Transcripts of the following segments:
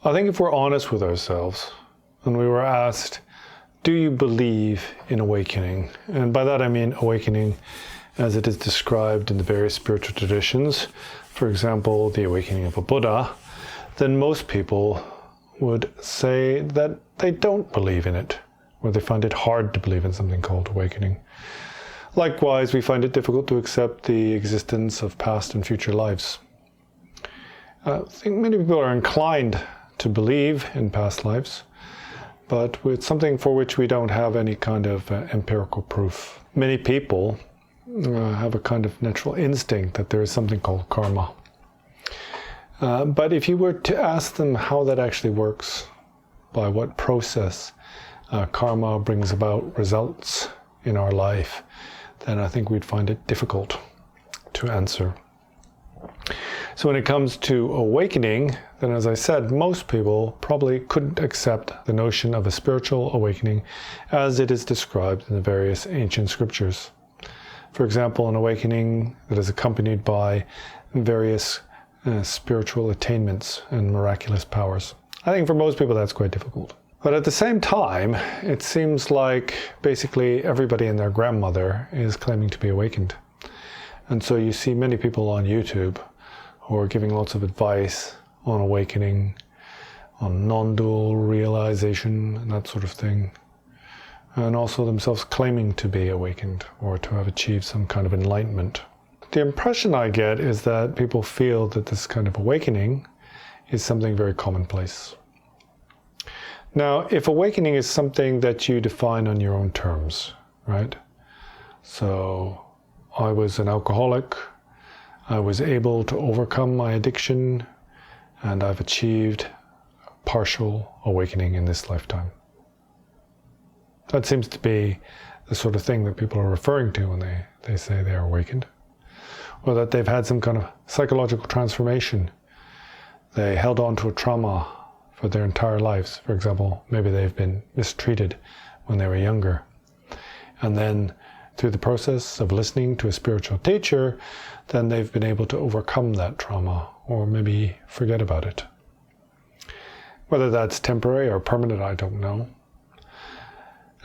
I think if we're honest with ourselves and we were asked, do you believe in awakening? And by that I mean awakening as it is described in the various spiritual traditions, for example, the awakening of a Buddha, then most people would say that they don't believe in it, or they find it hard to believe in something called awakening. Likewise, we find it difficult to accept the existence of past and future lives. I think many people are inclined to believe in past lives, but with something for which we don't have any kind of empirical proof. Many people have a kind of natural instinct that there is something called karma. But if you were to ask them how that actually works, by what process karma brings about results in our life, then I think we'd find it difficult to answer. So when it comes to awakening, then as I said, most people probably couldn't accept the notion of a spiritual awakening as it is described in the various ancient scriptures. For example, an awakening that is accompanied by various spiritual attainments and miraculous powers. I think for most people that's quite difficult. But at the same time, it seems like basically everybody and their grandmother is claiming to be awakened. And so you see many people on YouTube who are giving lots of advice on awakening, on non-dual realization, and that sort of thing. And also themselves claiming to be awakened or to have achieved some kind of enlightenment. The impression I get is that people feel that this kind of awakening is something very commonplace. Now, if awakening is something that you define on your own terms, right? So, I was an alcoholic, I was able to overcome my addiction, and I've achieved partial awakening in this lifetime. That seems to be the sort of thing that people are referring to when they say they are awakened. Or that they've had some kind of psychological transformation. They held on to a trauma for their entire lives. For example, maybe they've been mistreated when they were younger. And then through the process of listening to a spiritual teacher, then they've been able to overcome that trauma or maybe forget about it. Whether that's temporary or permanent, I don't know.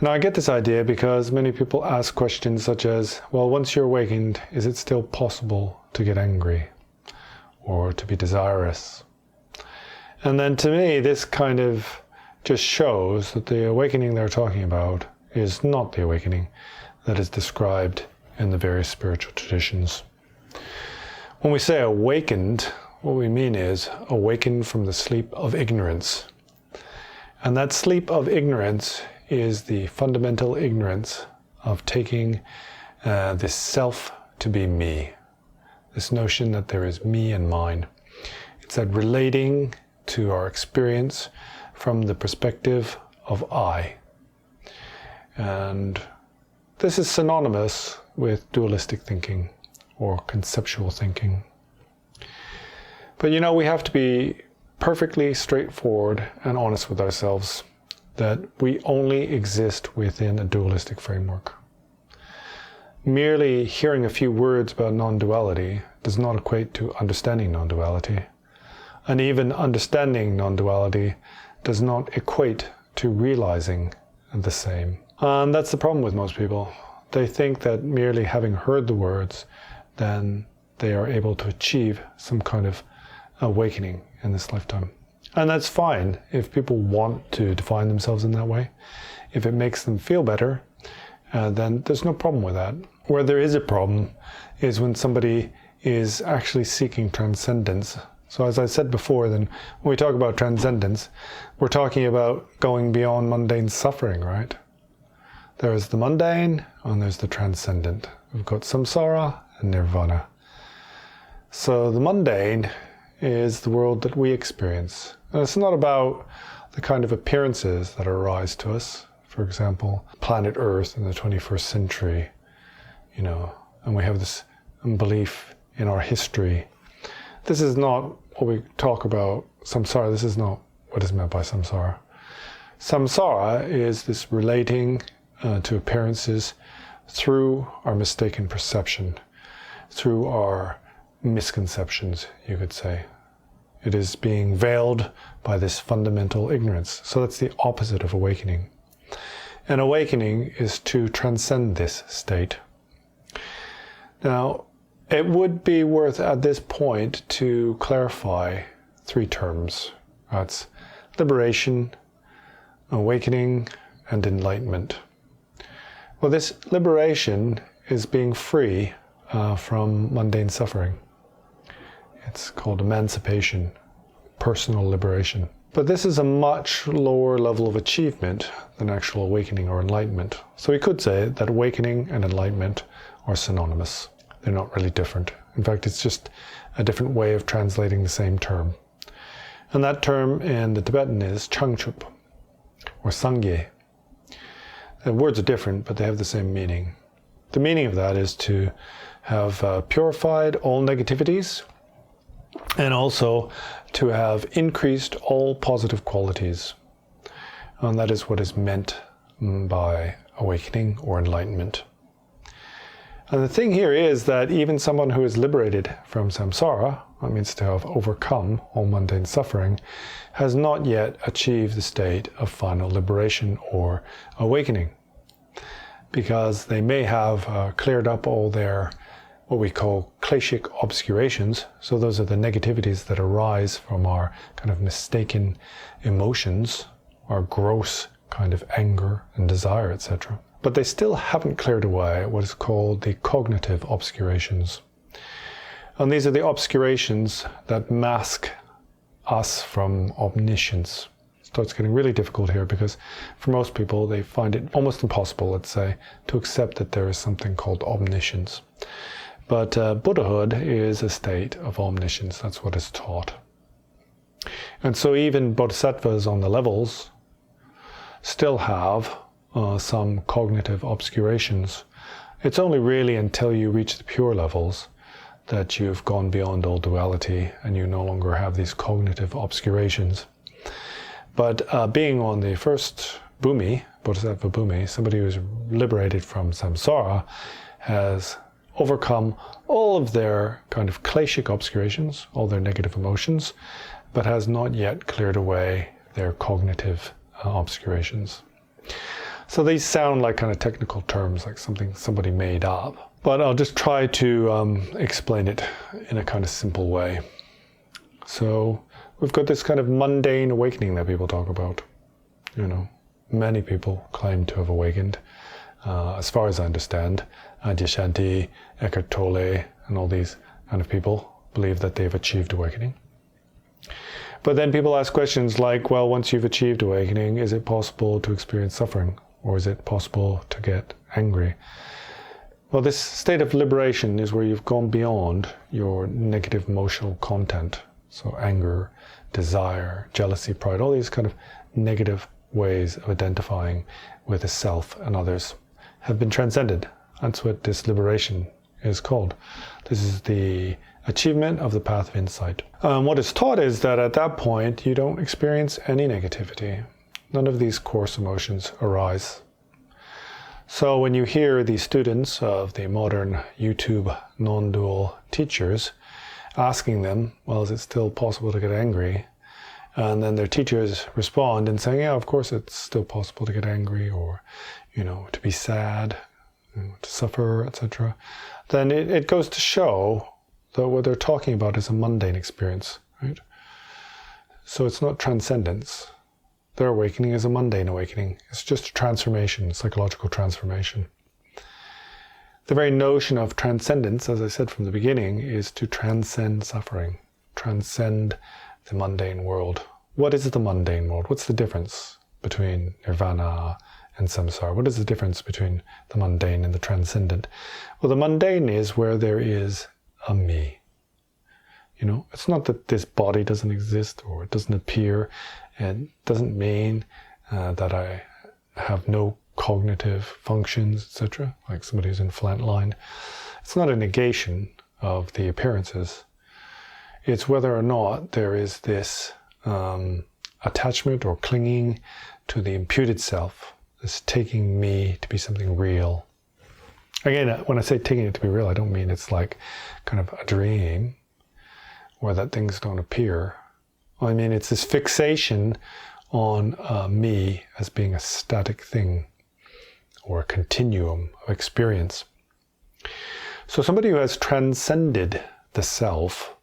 Now, I get this idea because many people ask questions such as, well, once you're awakened, is it still possible to get angry or to be desirous? And then to me, this kind of just shows that the awakening they're talking about is not the awakening that is described in the various spiritual traditions. When we say awakened, what we mean is awakened from the sleep of ignorance. And that sleep of ignorance is the fundamental ignorance of taking this self to be me. This notion that there is me and mine. It's that relating to our experience from the perspective of I. And this is synonymous with dualistic thinking or conceptual thinking. But you know, we have to be perfectly straightforward and honest with ourselves that we only exist within a dualistic framework. Merely hearing a few words about non-duality does not equate to understanding non-duality. And even understanding non-duality does not equate to realizing the same. And that's the problem with most people. They think that merely having heard the words, then they are able to achieve some kind of awakening in this lifetime. And that's fine if people want to define themselves in that way. If it makes them feel better, then there's no problem with that. Where there is a problem is when somebody is actually seeking transcendence. So as I said before, then when we talk about transcendence, we're talking about going beyond mundane suffering, right? There's the mundane and there's the transcendent. We've got samsara and nirvana. So the mundane is the world that we experience. And it's not about the kind of appearances that arise to us. For example, planet Earth in the 21st century, and we have this belief in our history. This is not what we talk about samsara. This is not what is meant by samsara. Samsara is this relating to appearances through our mistaken perception, through our misconceptions, you could say. It is being veiled by this fundamental ignorance. So that's the opposite of awakening. And awakening is to transcend this state. Now, it would be worth at this point to clarify 3 terms. That's liberation, awakening, and enlightenment. Well, this liberation is being free from mundane suffering. It's called emancipation, personal liberation. But this is a much lower level of achievement than actual awakening or enlightenment. So we could say that awakening and enlightenment are synonymous. They're not really different. In fact, it's just a different way of translating the same term. And that term in the Tibetan is changchup, or sangye. The words are different, but they have the same meaning. The meaning of that is to have purified all negativities, and also to have increased all positive qualities. And that is what is meant by awakening or enlightenment. And the thing here is that even someone who is liberated from samsara, that means to have overcome all mundane suffering, has not yet achieved the state of final liberation or awakening. Because they may have cleared up all their what we call kleshic obscurations. So those are the negativities that arise from our kind of mistaken emotions, our gross kind of anger and desire, etc. But they still haven't cleared away what is called the cognitive obscurations. And these are the obscurations that mask us from omniscience. It starts getting really difficult here because for most people they find it almost impossible, let's say, to accept that there is something called omniscience. But Buddhahood is a state of omniscience. That's what is taught. And so even bodhisattvas on the levels still have some cognitive obscurations. It's only really until you reach the pure levels that you've gone beyond all duality and you no longer have these cognitive obscurations. But being on the first bhumi, bodhisattva bhumi, somebody who's liberated from samsara has overcome all of their kind of kleshic obscurations, all their negative emotions, but has not yet cleared away their cognitive obscurations. So these sound like kind of technical terms, like something somebody made up. But I'll just try to explain it in a kind of simple way. So we've got this kind of mundane awakening that people talk about. You know, many people claim to have awakened. As far as I understand, Adyashanti, Eckhart Tolle, and all these kind of people believe that they've achieved awakening. But then people ask questions like, well, once you've achieved awakening, is it possible to experience suffering? Or is it possible to get angry? Well, this state of liberation is where you've gone beyond your negative emotional content. So anger, desire, jealousy, pride, all these kind of negative ways of identifying with the self and others have been transcended. That's what this liberation is called. This is the achievement of the path of insight. What is taught is that at that point, you don't experience any negativity. None of these coarse emotions arise. So when you hear the students of the modern YouTube non-dual teachers asking them, well, is it still possible to get angry? And then their teachers respond and saying, yeah, of course it's still possible to get angry, or, you know, to be sad, to suffer, etc. Then it goes to show that what they're talking about is a mundane experience, right? So it's not transcendence. Their awakening is a mundane awakening. It's just a transformation, psychological transformation. The very notion of transcendence, as I said from the beginning, is to transcend suffering, transcend the mundane world. What is the mundane world? What's the difference between nirvana and samsara? What is the difference between the mundane and the transcendent? Well, the mundane is where there is a me. You know, it's not that this body doesn't exist or it doesn't appear. It doesn't mean that I have no cognitive functions, etc., like somebody who's in flatline. It's not a negation of the appearances. It's whether or not there is this attachment or clinging to the imputed self, this taking me to be something real. Again, when I say taking it to be real, I don't mean it's like kind of a dream or that things don't appear. I mean, it's this fixation on me as being a static thing or a continuum of experience. So somebody who has transcended the self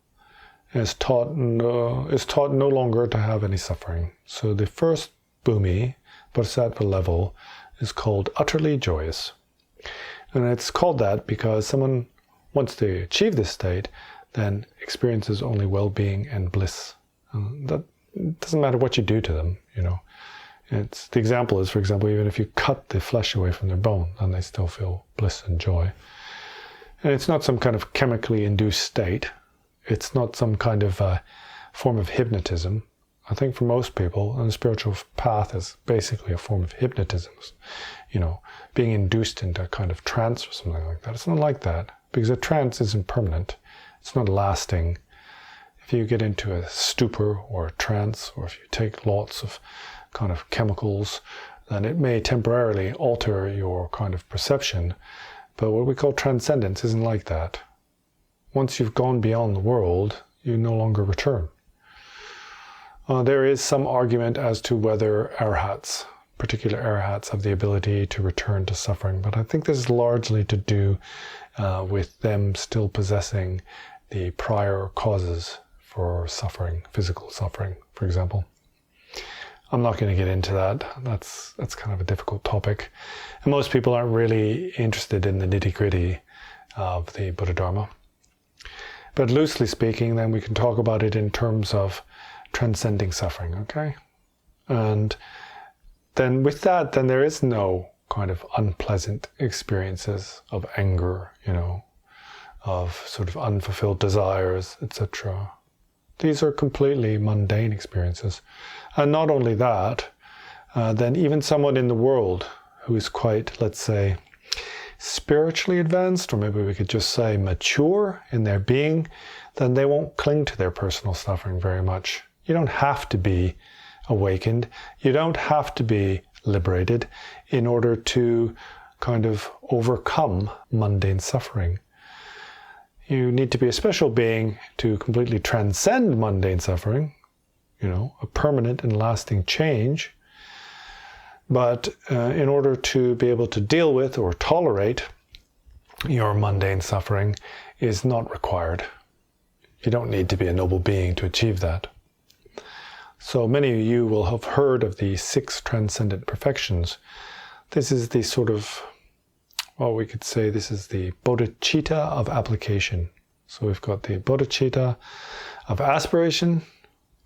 is taught no longer to have any suffering. So the first bhumi, bodhisattva level, is called utterly joyous. And it's called that because someone, once they achieve this state, then experiences only well-being and bliss. That doesn't matter what you do to them, you know. The example is, for example, even if you cut the flesh away from their bone, then they still feel bliss and joy. And it's not some kind of chemically induced state. It's not some kind of form of hypnotism. I think for most people, and the spiritual path is basically a form of hypnotism. You know, being induced into a kind of trance or something like that. It's not like that, because a trance isn't permanent. It's not lasting. If you get into a stupor or a trance, or if you take lots of kind of chemicals, then it may temporarily alter your kind of perception. But what we call transcendence isn't like that. Once you've gone beyond the world, you no longer return. There is some argument as to whether arhats, particular arhats, have the ability to return to suffering, but I think this is largely to do with them still possessing the prior causes for suffering, physical suffering, for example. I'm not going to get into that. That's kind of a difficult topic. And most people aren't really interested in the nitty-gritty of the Buddha Dharma. But loosely speaking, then we can talk about it in terms of transcending suffering, okay? And then with that, then there is no kind of unpleasant experiences of anger, you know, of sort of unfulfilled desires, etc. These are completely mundane experiences. And not only that, then even someone in the world who is quite, let's say, spiritually advanced, or maybe we could just say mature in their being, then they won't cling to their personal suffering very much. You don't have to be awakened. You don't have to be liberated in order to kind of overcome mundane suffering. You need to be a special being to completely transcend mundane suffering, you know, a permanent and lasting change. But in order to be able to deal with or tolerate your mundane suffering is not required. You don't need to be a noble being to achieve that. So many of you will have heard of the 6 transcendent perfections. This is the sort of, well, we could say this is the bodhicitta of application. So we've got the bodhicitta of aspiration.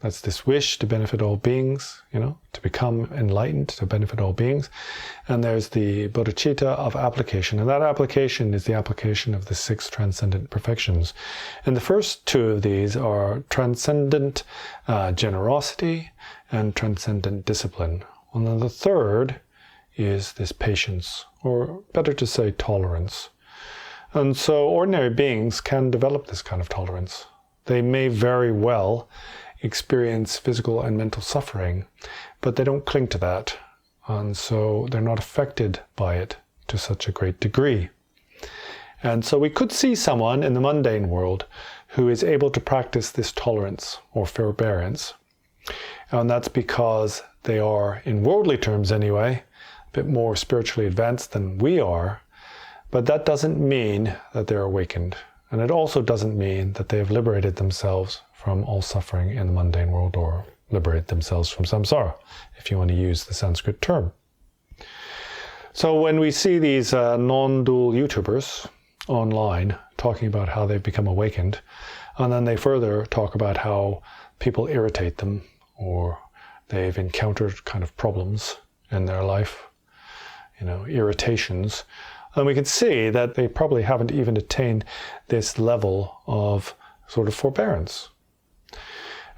That's this wish to benefit all beings, you know, to become enlightened, to benefit all beings. And there's the bodhicitta of application. And that application is the application of the 6 transcendent perfections. And the first 2 of these are transcendent generosity and transcendent discipline. And then the third is this patience, or better to say tolerance. And so ordinary beings can develop this kind of tolerance. They may very well experience physical and mental suffering, but they don't cling to that, and so they're not affected by it to such a great degree. And so we could see someone in the mundane world who is able to practice this tolerance or forbearance, and that's because they are, in worldly terms anyway, a bit more spiritually advanced than we are, but that doesn't mean that they're awakened, and it also doesn't mean that they have liberated themselves from all suffering in the mundane world, or liberate themselves from samsara, if you want to use the Sanskrit term. So when we see these non-dual YouTubers online talking about how they've become awakened, and then they further talk about how people irritate them, or they've encountered kind of problems in their life, you know, irritations, and we can see that they probably haven't even attained this level of sort of forbearance.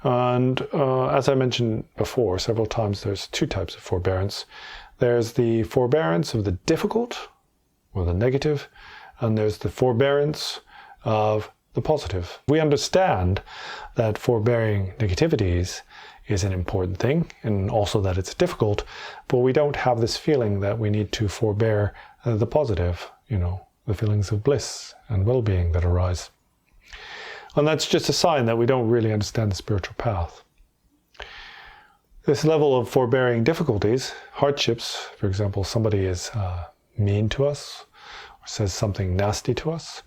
And as I mentioned before several times, there's 2 types of forbearance. There's the forbearance of the difficult, or the negative, and there's the forbearance of the positive. We understand that forbearing negativities is an important thing, and also that it's difficult, but we don't have this feeling that we need to forbear the positive, you know, the feelings of bliss and well-being that arise. And that's just a sign that we don't really understand the spiritual path. This level of forbearing difficulties, hardships, for example, somebody is mean to us or says something nasty to us,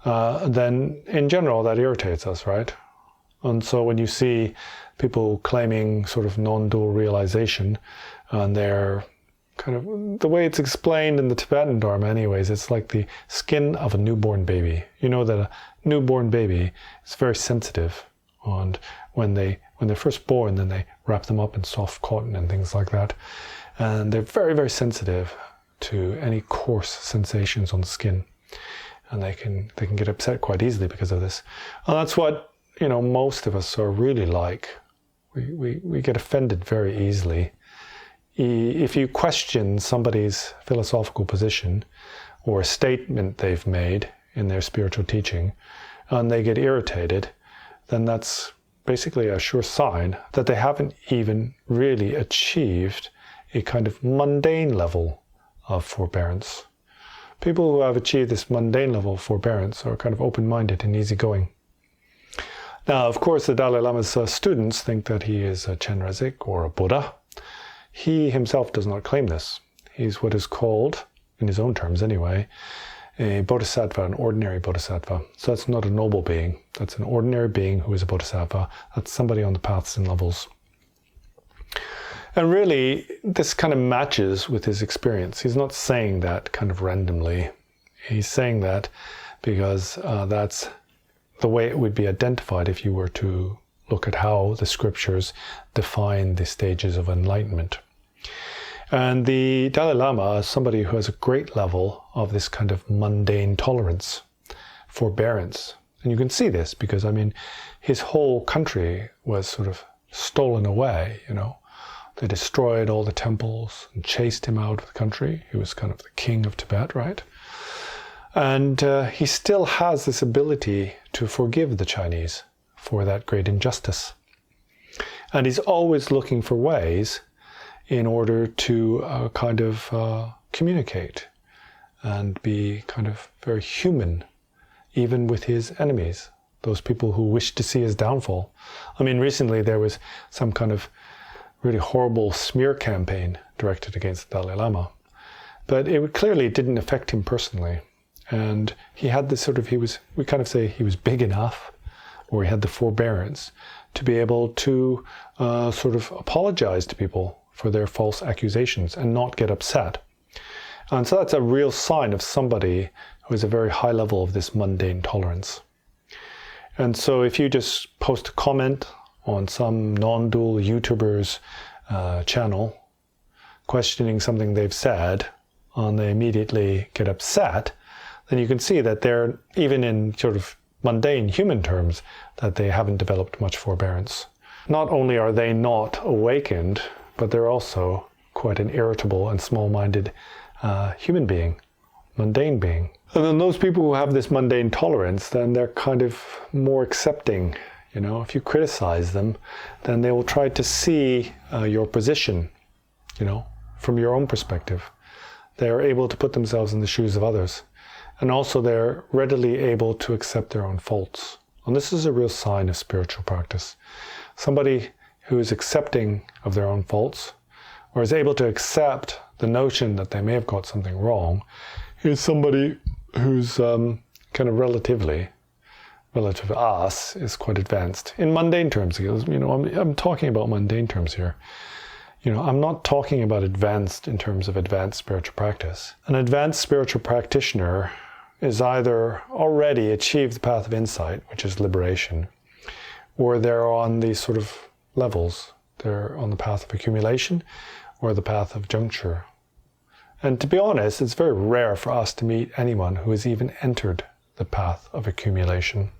then in general that irritates us, right? And so when you see people claiming sort of non-dual realization, and they're kind of, the way it's explained in the Tibetan Dharma anyways, it's like the skin of a newborn baby. You know that a newborn baby is very sensitive, and when they're first born, then they wrap them up in soft cotton and things like that. And they're very, very sensitive to any coarse sensations on the skin. And they can get upset quite easily because of this. And that's what, most of us are really like. We get offended very easily. If you question somebody's philosophical position or a statement they've made in their spiritual teaching, and they get irritated, then that's basically a sure sign that they haven't even really achieved a kind of mundane level of forbearance. People who have achieved this mundane level of forbearance are kind of open-minded and easygoing. Now, of course, the Dalai Lama's students think that he is a Chenrezig or a Buddha. He himself does not claim this. He's what is called, in his own terms anyway, a bodhisattva, an ordinary bodhisattva. So that's not a noble being. That's an ordinary being who is a bodhisattva. That's somebody on the paths and levels. And really, this kind of matches with his experience. He's not saying that kind of randomly. He's saying that because that's the way it would be identified if you were to look at how the scriptures define the stages of enlightenment. And the Dalai Lama is somebody who has a great level of this kind of mundane tolerance, forbearance. And you can see this because, his whole country was sort of stolen away, They destroyed all the temples and chased him out of the country. He was kind of the king of Tibet, right? And he still has this ability to forgive the Chinese for that great injustice. And he's always looking for ways in order to communicate and be kind of very human, even with his enemies, those people who wish to see his downfall. Recently there was some kind of really horrible smear campaign directed against the Dalai Lama, but it clearly didn't affect him personally. And he had this we kind of say he was big enough, or he had the forbearance to be able to apologize to people for their false accusations and not get upset. And so that's a real sign of somebody who has a very high level of this mundane tolerance. And so if you just post a comment on some non-dual YouTuber's channel questioning something they've said, and they immediately get upset, then you can see that they're, even in sort of mundane human terms, that they haven't developed much forbearance. Not only are they not awakened, but they're also quite an irritable and small-minded human being, mundane being. And then those people who have this mundane tolerance, then they're kind of more accepting. If you criticize them, then they will try to see your position, from your own perspective. They're able to put themselves in the shoes of others. And also they're readily able to accept their own faults. And this is a real sign of spiritual practice. Somebody who is accepting of their own faults, or is able to accept the notion that they may have got something wrong, is somebody who's kind of relative to us, is quite advanced. In mundane terms, I'm talking about mundane terms here. I'm not talking about advanced in terms of advanced spiritual practice. An advanced spiritual practitioner is either already achieved the path of insight, which is liberation, or they're on these sort of levels. They're on the path of accumulation or the path of juncture. And to be honest, it's very rare for us to meet anyone who has even entered the path of accumulation.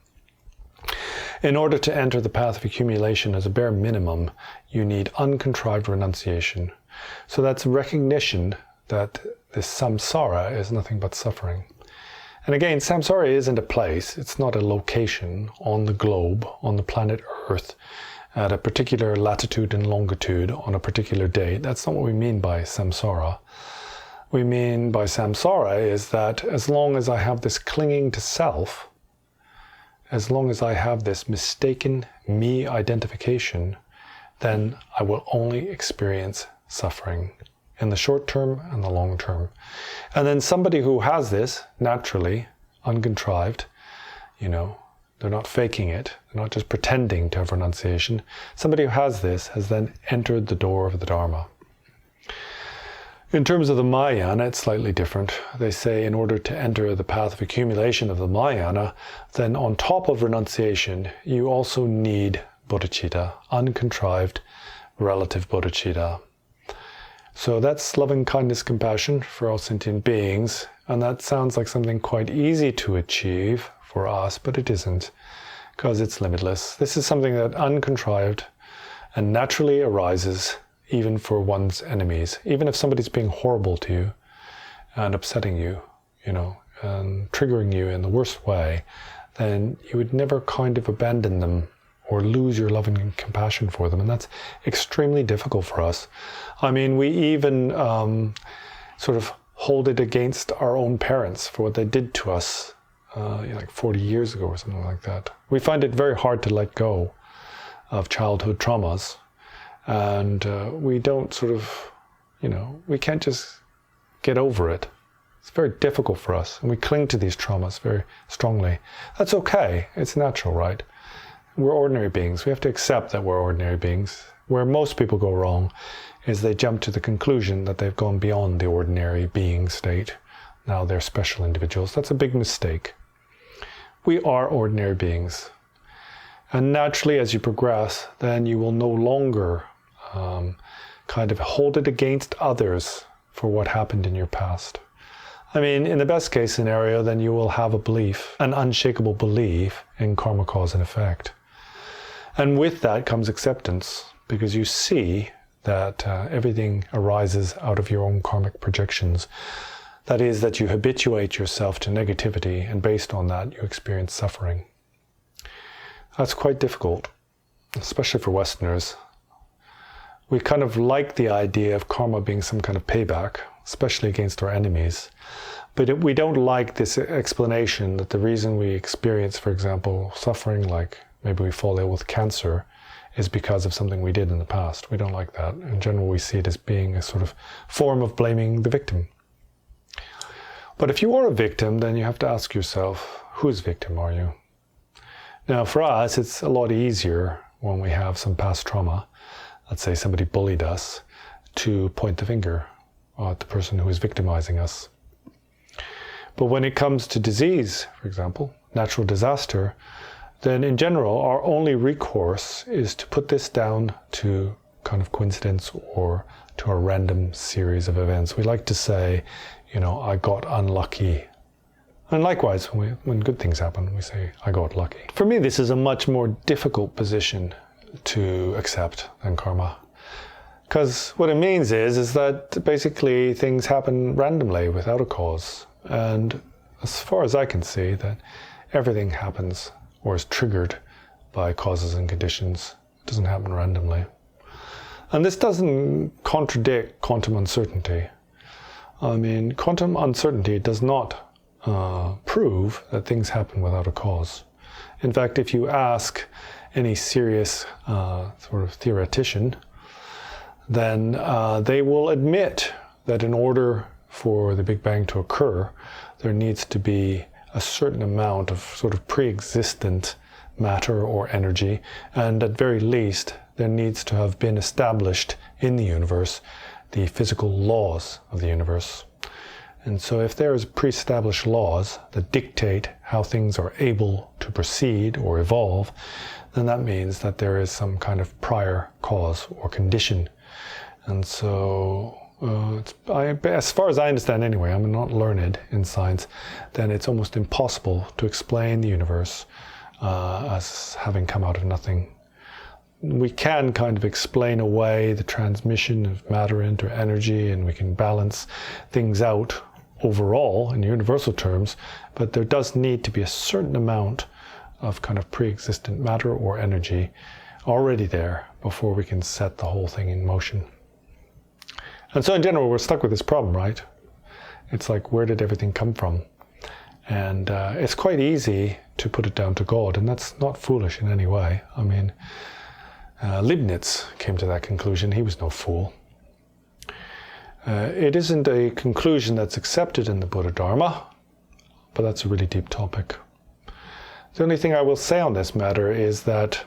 In order to enter the path of accumulation as a bare minimum, you need uncontrived renunciation. So that's recognition that this samsara is nothing but suffering. And again, samsara isn't a place, it's not a location on the globe, on the planet Earth, at a particular latitude and longitude on a particular date. That's not what we mean by samsara. We mean by samsara is that as long as I have this clinging to self, as long as I have this mistaken me identification, then I will only experience suffering in the short term and the long term. And then somebody who has this naturally, uncontrived, they're not faking it, they're not just pretending to have renunciation. Somebody who has this has then entered the door of the Dharma. In terms of the Mahayana, it's slightly different. They say in order to enter the path of accumulation of the Mahayana, then on top of renunciation, you also need bodhicitta, uncontrived relative bodhicitta. So that's loving kindness, compassion for all sentient beings. And that sounds like something quite easy to achieve for us, but it isn't, because it's limitless. This is something that uncontrived and naturally arises even for one's enemies. Even if somebody's being horrible to you and upsetting you, and triggering you in the worst way, then you would never kind of abandon them or lose your love and compassion for them. And that's extremely difficult for us. I mean, we even sort of hold it against our own parents for what they did to us like 40 years ago or something like that. We find it very hard to let go of childhood traumas. And we don't sort of, we can't just get over it. It's very difficult for us. And we cling to these traumas very strongly. That's okay. It's natural, right? We're ordinary beings. We have to accept that we're ordinary beings. Where most people go wrong is they jump to the conclusion that they've gone beyond the ordinary being state. Now they're special individuals. That's a big mistake. We are ordinary beings. And naturally, as you progress, then you will no longer kind of hold it against others for what happened in your past. I mean, in the best case scenario, then you will have a belief, an unshakable belief in karma, cause and effect. And with that comes acceptance, because you see that everything arises out of your own karmic projections. That is, that you habituate yourself to negativity, and based on that, you experience suffering. That's quite difficult, especially for Westerners. We kind of like the idea of karma being some kind of payback, especially against our enemies. But we don't like this explanation that the reason we experience, for example, suffering, like maybe we fall ill with cancer, is because of something we did in the past. We don't like that. In general, we see it as being a sort of form of blaming the victim. But if you are a victim, then you have to ask yourself, whose victim are you? Now, for us, it's a lot easier when we have some past trauma. Let's say somebody bullied us, to point the finger at the person who is victimizing us. But when it comes to disease, for example, natural disaster, then in general, our only recourse is to put this down to kind of coincidence or to a random series of events. We like to say, I got unlucky. And likewise, when good things happen, we say, I got lucky. For me, this is a much more difficult position to accept than karma. Because what it means is that basically things happen randomly without a cause. And as far as I can see, that everything happens or is triggered by causes and conditions. It doesn't happen randomly. And this doesn't contradict quantum uncertainty. I mean, quantum uncertainty does not prove that things happen without a cause. In fact, if you ask any serious sort of theoretician, then they will admit that in order for the Big Bang to occur, there needs to be a certain amount of sort of pre-existent matter or energy, and at very least, there needs to have been established in the universe the physical laws of the universe. And so if there is pre-established laws that dictate how things are able to proceed or evolve, then that means that there is some kind of prior cause or condition. And so, as far as I understand anyway, I'm not learned in science, then it's almost impossible to explain the universe as having come out of nothing. We can kind of explain away the transmission of matter into energy, and we can balance things out overall in universal terms, but there does need to be a certain amount of kind of pre-existent matter or energy already there before we can set the whole thing in motion. And so in general, we're stuck with this problem, right? It's like, where did everything come from? And it's quite easy to put it down to God, and that's not foolish in any way. I mean, Leibniz came to that conclusion. He was no fool. It isn't a conclusion that's accepted in the Buddha Dharma, but that's a really deep topic. The only thing I will say on this matter is that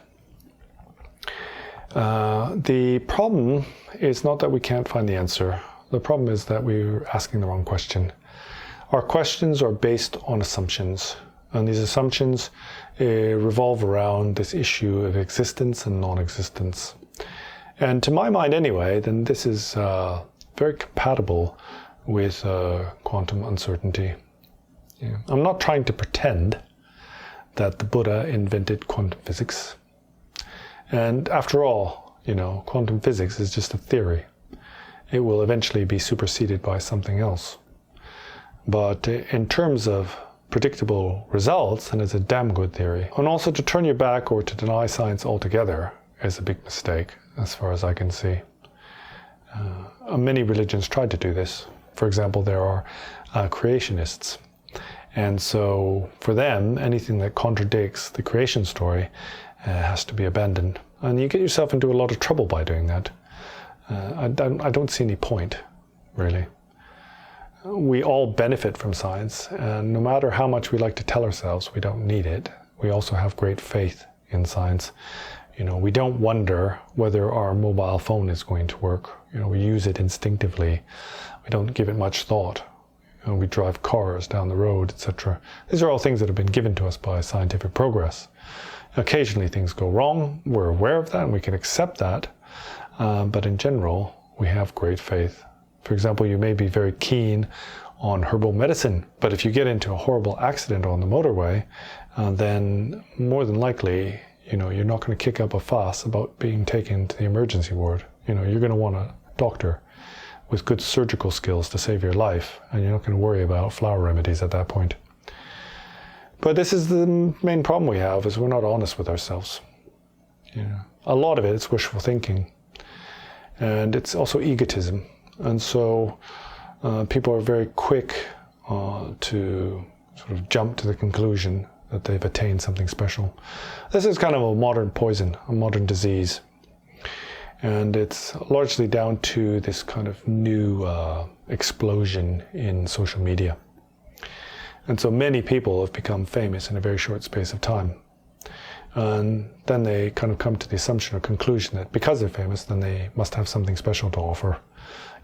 the problem is not that we can't find the answer. The problem is that we're asking the wrong question. Our questions are based on assumptions, and these assumptions revolve around this issue of existence and non-existence. And to my mind anyway, then this is very compatible with quantum uncertainty. Yeah. I'm not trying to pretend that the Buddha invented quantum physics. And after all, quantum physics is just a theory. It will eventually be superseded by something else. But in terms of predictable results, then it's a damn good theory. And also to turn your back or to deny science altogether is a big mistake, as far as I can see. Many religions tried to do this. For example, there are creationists. And so for them, anything that contradicts the creation story has to be abandoned. And you get yourself into a lot of trouble by doing that. I don't see any point, really. We all benefit from science, and no matter how much we like to tell ourselves we don't need it, we also have great faith in science. We don't wonder whether our mobile phone is going to work. We use it instinctively. We don't give it much thought. We drive cars down the road, etc. These are all things that have been given to us by scientific progress. Occasionally things go wrong. We're aware of that and we can accept that. But in general, we have great faith. For example, you may be very keen on herbal medicine, but if you get into a horrible accident on the motorway, then more than likely, you're not going to kick up a fuss about being taken to the emergency ward. You're going to want a doctor with good surgical skills to save your life, and you're not going to worry about flower remedies at that point. But this is the main problem we have, is we're not honest with ourselves. A lot of it is wishful thinking, and it's also egotism. And so people are very quick to sort of jump to the conclusion that they've attained something special. This is kind of a modern poison, a modern disease. And it's largely down to this kind of new explosion in social media. And so many people have become famous in a very short space of time. And then they kind of come to the assumption or conclusion that because they're famous, then they must have something special to offer.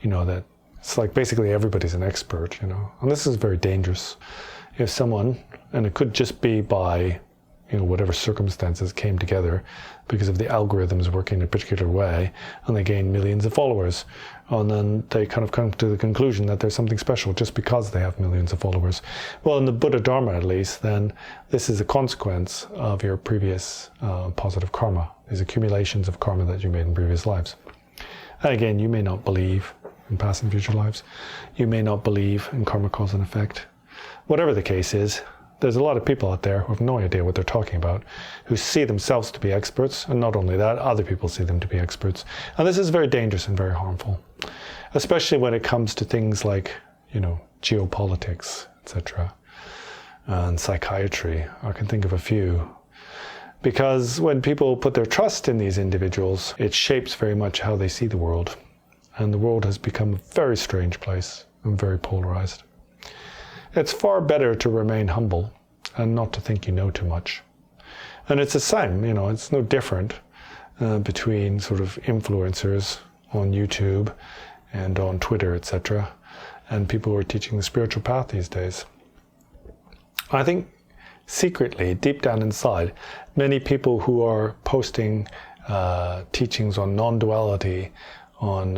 That it's like basically everybody's an expert, And this is very dangerous. If someone, and it could just be by, whatever circumstances came together because of the algorithms working in a particular way, and they gain millions of followers. And then they kind of come to the conclusion that there's something special just because they have millions of followers. Well, in the Buddha Dharma at least, then this is a consequence of your previous positive karma, these accumulations of karma that you made in previous lives. And again, you may not believe in past and future lives. You may not believe in karma, cause and effect. Whatever the case is, there's a lot of people out there who have no idea what they're talking about, who see themselves to be experts, and not only that, other people see them to be experts. And this is very dangerous and very harmful, especially when it comes to things like, geopolitics, etc., and psychiatry. I can think of a few. Because when people put their trust in these individuals, it shapes very much how they see the world. And the world has become a very strange place and very polarized. It's far better to remain humble and not to think you know too much. And it's the same, it's no different between sort of influencers on YouTube and on Twitter, etc., and people who are teaching the spiritual path these days. I think secretly, deep down inside, many people who are posting teachings on non-duality on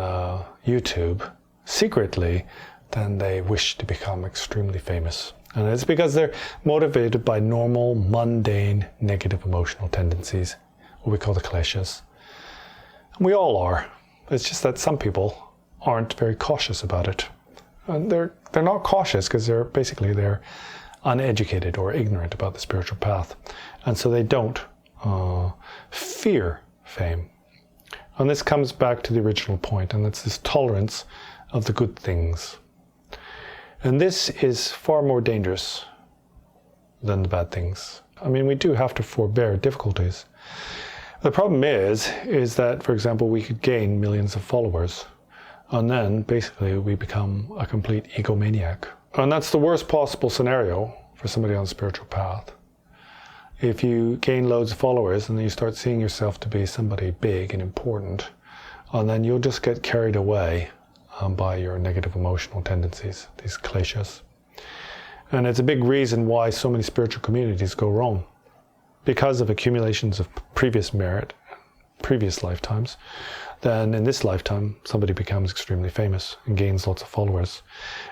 YouTube, secretly, then they wish to become extremely famous. And it's because they're motivated by normal, mundane, negative emotional tendencies, what we call the kleshas. And we all are. It's just that some people aren't very cautious about it. And they're not cautious because they're uneducated or ignorant about the spiritual path. And so they don't fear fame. And this comes back to the original point, and that's this tolerance of the good things. And this is far more dangerous than the bad things. I mean, we do have to forbear difficulties. The problem is that, for example, we could gain millions of followers, and then basically we become a complete egomaniac. And that's the worst possible scenario for somebody on a spiritual path. If you gain loads of followers and then you start seeing yourself to be somebody big and important, and then you'll just get carried away by your negative emotional tendencies, these kleshas. And it's a big reason why so many spiritual communities go wrong. Because of accumulations of previous merit, previous lifetimes, then in this lifetime somebody becomes extremely famous and gains lots of followers.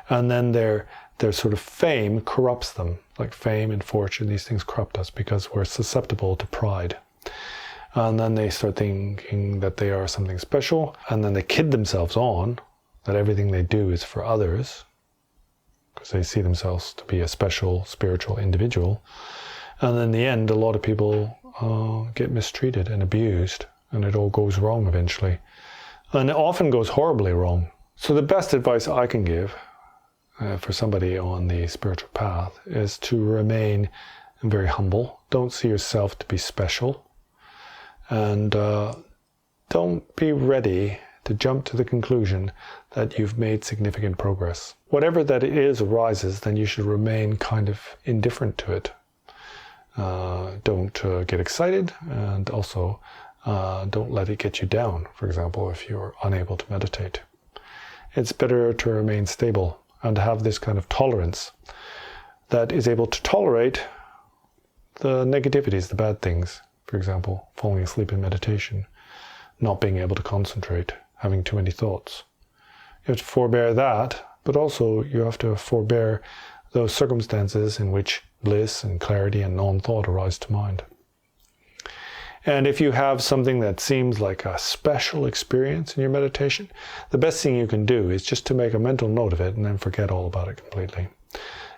And then their sort of fame corrupts them. Like fame and fortune, these things corrupt us because we're susceptible to pride. And then they start thinking that they are something special, and then they kid themselves on that everything they do is for others, because they see themselves to be a special spiritual individual. And in the end, a lot of people get mistreated and abused, and it all goes wrong eventually. And it often goes horribly wrong. So the best advice I can give for somebody on the spiritual path is to remain very humble. Don't see yourself to be special. And don't be ready to jump to the conclusion that you've made significant progress. Whatever that it is arises, then you should remain kind of indifferent to it. Don't get excited, and also don't let it get you down, for example, if you're unable to meditate. It's better to remain stable and to have this kind of tolerance that is able to tolerate the negativities, the bad things. For example, falling asleep in meditation, not being able to concentrate, having too many thoughts. You have to forbear that, but also you have to forbear those circumstances in which bliss and clarity and non-thought arise to mind. And if you have something that seems like a special experience in your meditation, the best thing you can do is just to make a mental note of it and then forget all about it completely.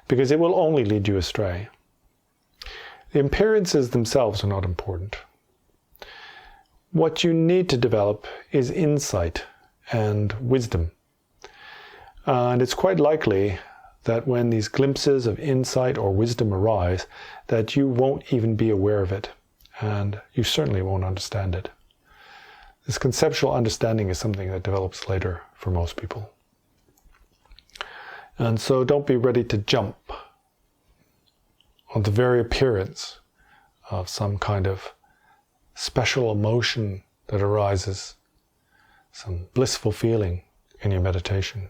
Because it will only lead you astray. The appearances themselves are not important. What you need to develop is insight and wisdom. And it's quite likely that when these glimpses of insight or wisdom arise, that you won't even be aware of it, and you certainly won't understand it. This conceptual understanding is something that develops later for most people. And so don't be ready to jump on the very appearance of some kind of special emotion that arises, some blissful feeling in your meditation.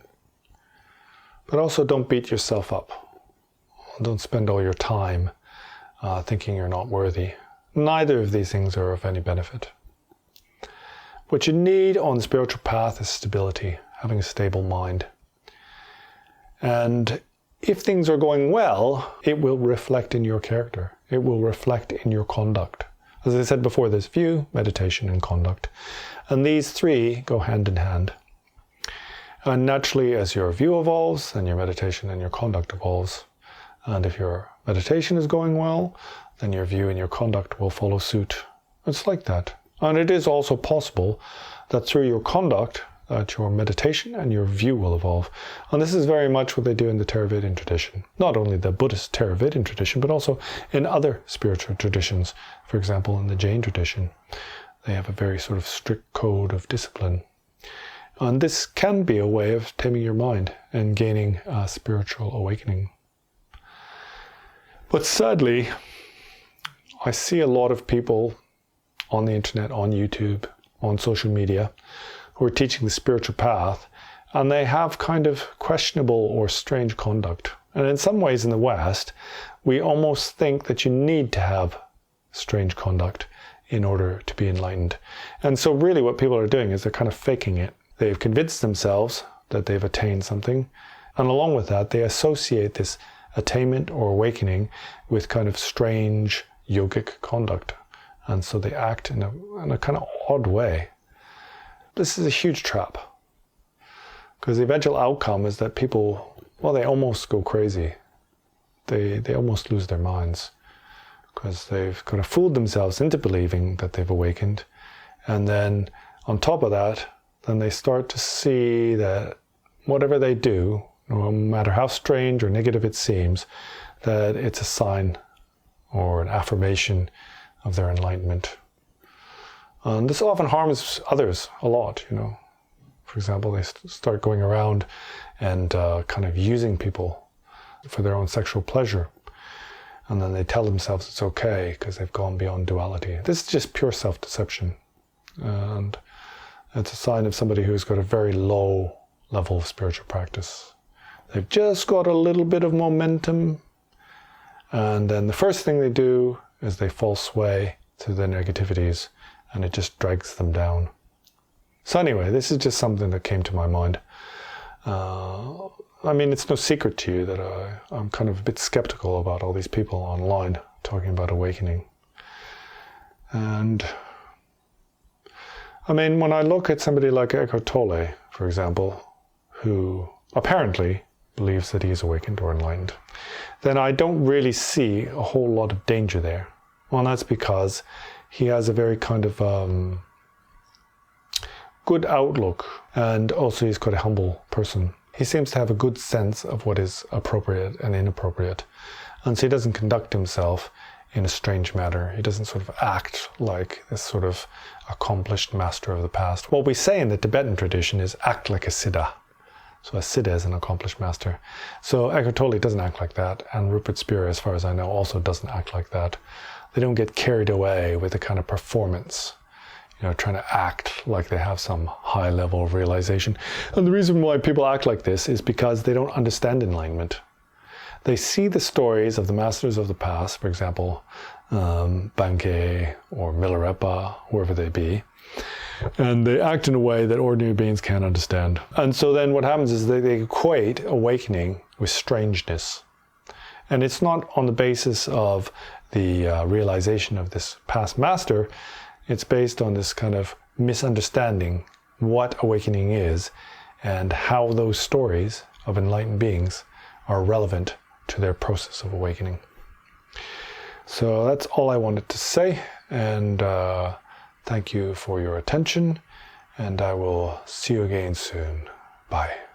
But also don't beat yourself up. Don't spend all your time thinking you're not worthy. Neither of these things are of any benefit. What you need on the spiritual path is stability, having a stable mind. And if things are going well, it will reflect in your character. It will reflect in your conduct. As I said before, there's view, meditation, and conduct. And these three go hand in hand. And naturally, as your view evolves, then your meditation and your conduct evolves. And if your meditation is going well, then your view and your conduct will follow suit. It's like that. And it is also possible that through your conduct, that your meditation and your view will evolve. And this is very much what they do in the Theravadan tradition. Not only the Buddhist Theravadan tradition, but also in other spiritual traditions. For example, in the Jain tradition, they have a very sort of strict code of discipline. And this can be a way of taming your mind and gaining a spiritual awakening. But sadly, I see a lot of people on the internet, on YouTube, on social media, who are teaching the spiritual path, and they have kind of questionable or strange conduct. And in some ways in the West, we almost think that you need to have strange conduct in order to be enlightened. And so really what people are doing is they're kind of faking it. They've convinced themselves that they've attained something, and along with that, they associate this attainment or awakening with kind of strange yogic conduct. And so they act in a kind of odd way. This is a huge trap, because the eventual outcome is that people, well, they almost go crazy. They almost lose their minds, because they've kind of fooled themselves into believing that they've awakened. And then on top of that, then they start to see that whatever they do, no matter how strange or negative it seems, that it's a sign or an affirmation of their enlightenment. And this often harms others a lot, For example, they start going around and kind of using people for their own sexual pleasure. And then they tell themselves it's okay because they've gone beyond duality. This is just pure self-deception. And it's a sign of somebody who's got a very low level of spiritual practice. They've just got a little bit of momentum. And then the first thing they do is they fall sway to their negativities, and it just drags them down. So anyway, this is just something that came to my mind. It's no secret to you that I'm kind of a bit skeptical about all these people online talking about awakening. And when I look at somebody like Eckhart Tolle, for example, who apparently believes that he is awakened or enlightened, then I don't really see a whole lot of danger there. Well, that's because he has a very kind of good outlook, and also he's quite a humble person. He seems to have a good sense of what is appropriate and inappropriate, and so he doesn't conduct himself in a strange manner. He doesn't sort of act like this sort of accomplished master of the past. What we say in the Tibetan tradition is act like a siddha. So a siddha is an accomplished master. So Eckhart Tolle doesn't act like that, and Rupert Spira, as far as I know, also doesn't act like that. They don't get carried away with the kind of performance, trying to act like they have some high level of realization. And the reason why people act like this is because they don't understand enlightenment. They see the stories of the masters of the past, for example, Bankei or Milarepa, whoever they be, and they act in a way that ordinary beings can't understand. And so then what happens is they equate awakening with strangeness. And it's not on the basis of the realization of this past master. It's based on this kind of misunderstanding what awakening is and how those stories of enlightened beings are relevant to their process of awakening. So that's all I wanted to say, and thank you for your attention, and I will see you again soon. Bye.